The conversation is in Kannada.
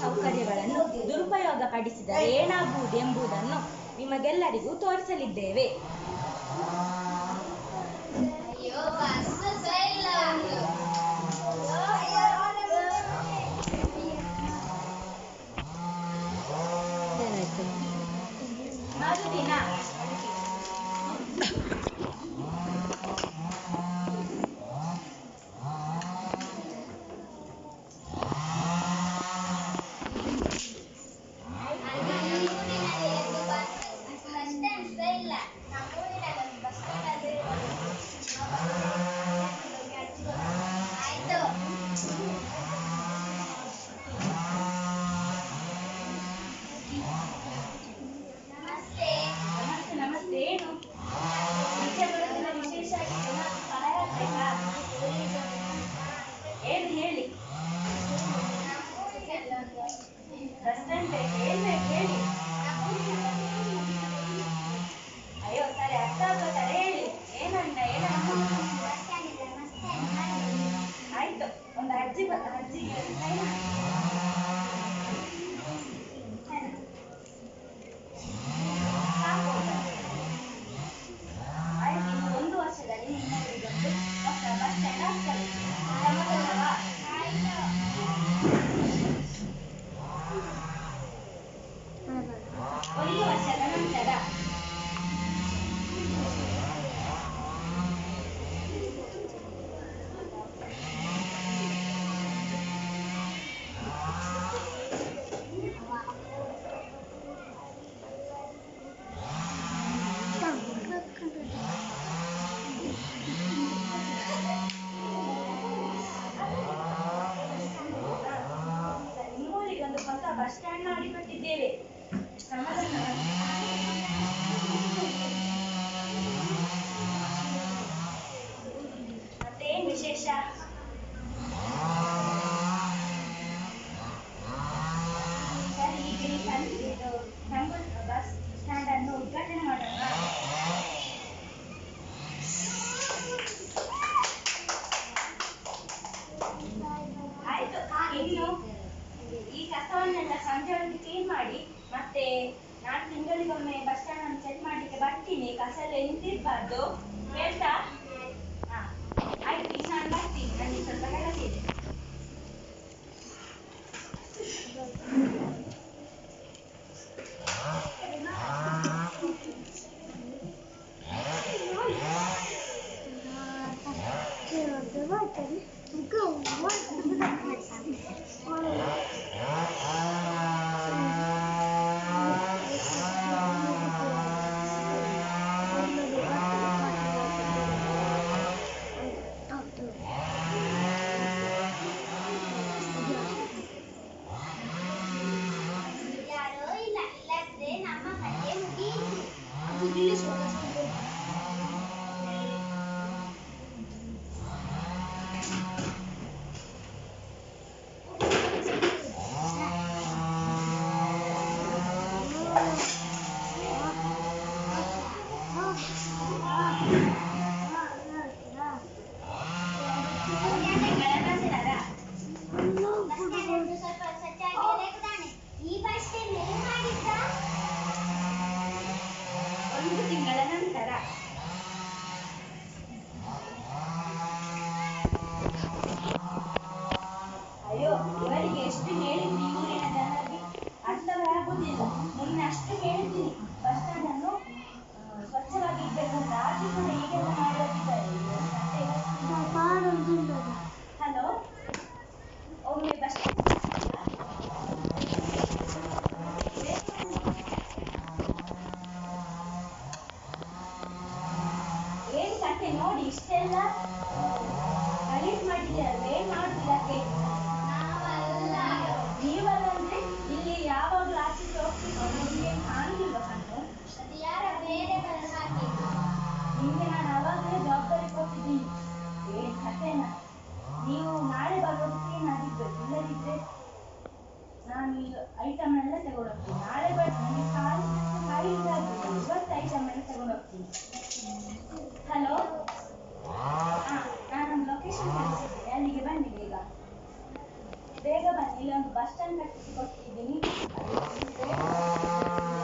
ಸೌಕರ್ಯಗಳನ್ನು ದುರುಪಯೋಗಪಡಿಸಿದರೆ ಏನಾಗುವುದೆಂಬುದನ್ನು ನಿಮಗೆಲ್ಲರಿಗೂ ತೋರಿಸಲಿದ್ದೇವೆ. ಮರುದಿನ ಬಸ್ ಸ್ಟ್ಯಾಂಡ್ ಮಾಡಿಕೊಟ್ಟಿದ್ದೇವೆ. ಮತ್ತೇನು ವಿಶೇಷ? ಸರಿ, ಈಗ ಬಸ್ ಸ್ಟ್ಯಾಂಡ್ ಅನ್ನು ಉದ್ಘಾಟನೆ ಮಾಡೋಣ. ಆಯ್ತು, ಇನ್ನು ಈ ಕಸವನ್ನೆಲ್ಲ ಸಂಜೆವರೆಗೆ ಕ್ಲೀನ್ ಮಾಡಿ, ಮತ್ತೆ ನಾನು ತಿಂಗಳಿಗೊಮ್ಮೆ ಬಸ್ ಸ್ಟ್ಯಾಂಡ್ ಅನ್ನು ಚೆಕ್ ಮಾಡ್ಲಿಕ್ಕೆ ಬರ್ತೀನಿ. ಕಸ ಎಲ್ಲ ನಿಂತಿರ್ಬಾರ್ದು, ಹೇಳ್ತಾ? ಹಾ ಆಯ್ತು, ಈಗ ನಾನು ಬರ್ತೀನಿ, ನನಗೆ ಸ್ವಲ್ಪ ಕೆಲಸ ಇದೆ. ಅಯ್ಯೋ, ಇವರಿಗೆ ಎಷ್ಟು ಹೇಳಿದ್ರಿ ಊರಿನ ಜನರಿಗೆ ಅರ್ಥವೇ ಆಗುದಿಲ್ಲ. ಮೊನ್ನೆ ಅಷ್ಟು ಹೇಳಿದ್ದೀನಿ ಬಸ್ ಸ್ಟ್ಯಾಂಡ್ ಅನ್ನು ಸ್ವಚ್ಛವಾಗಿ ಇಡ್ಬೇಕು ಅಂತ, ಆದ್ರೂ ಕೂಡ ಹೀಗೆಲ್ಲ ಮಾಡೋದಿದ್ದಾರೆ. ಹಲೋ, ಒಮ್ಮೆ ಬಸ್ ಏನ್ ಕತೆ ನೋಡಿ, ಇಷ್ಟೆಲ್ಲ ಗಲೀಜ್ ಮಾಡಿದ್ದೀರಲ್ಲ, ಏನ್ ಮಾಡುದಿಲ್ಲಕ್ಕೆ? ನೀವಲ್ಲ ಅಂದ್ರೆ ಇಲ್ಲಿ ಯಾವಾಗ್ಲೂ ಆಚೆ ಹೋಗ್ತಿದ್ರು, ನಿಮ್ಗೆ ಕಾಣುದಿಲ್ಲ ಕಣ್ಣು? ನಿಮ್ಗೆ ನಾನು ಅವಾಗಲೇ ಜವಾಬ್ದಾರಿ ಕೊಟ್ಟಿದ್ದೀನಿ. ಏನ್ ಕತೆನ? ನೀವು ನಾಳೆ ಬರುವಾಗ ಕ್ಲೀನ್ ಆಗಿರ್ಬೇಕು, ಇಲ್ಲದಿದ್ರೆ ನಾನು ಈ ಐಟಮ್ ಎಲ್ಲ ತಗೊಂಡೋಗ್ತೀನಿ. ನಾಳೆ ಬರ್ತೀನಿ, ಖಾಲಿ ಇದಾಗ್ಬೇಕು, ಇವತ್ತು ಐಟಮ್ ಎಲ್ಲ ತಗೊಂಡೋಗ್ತೀನಿ. ಹಲೋ, ನಾನೊಂದು ಲೊಕೇಶನ್ ಕಳಿಸಿದ್ದೇನೆ, ಅಲ್ಲಿಗೆ ಬನ್ನಿ ಬೇಗ. ಬೇಗ ಬನ್ನಿ, ಇಲ್ಲಿ ಒಂದು ಬಸ್ ಸ್ಟ್ಯಾಂಡ್ ಕಟ್ಟಿಸಿ ಕೊಟ್ಟಿದ್ದೀನಿ, ಅದಕ್ಕೆ ನೀವು ಬೇಗ ಬನ್ನಿ.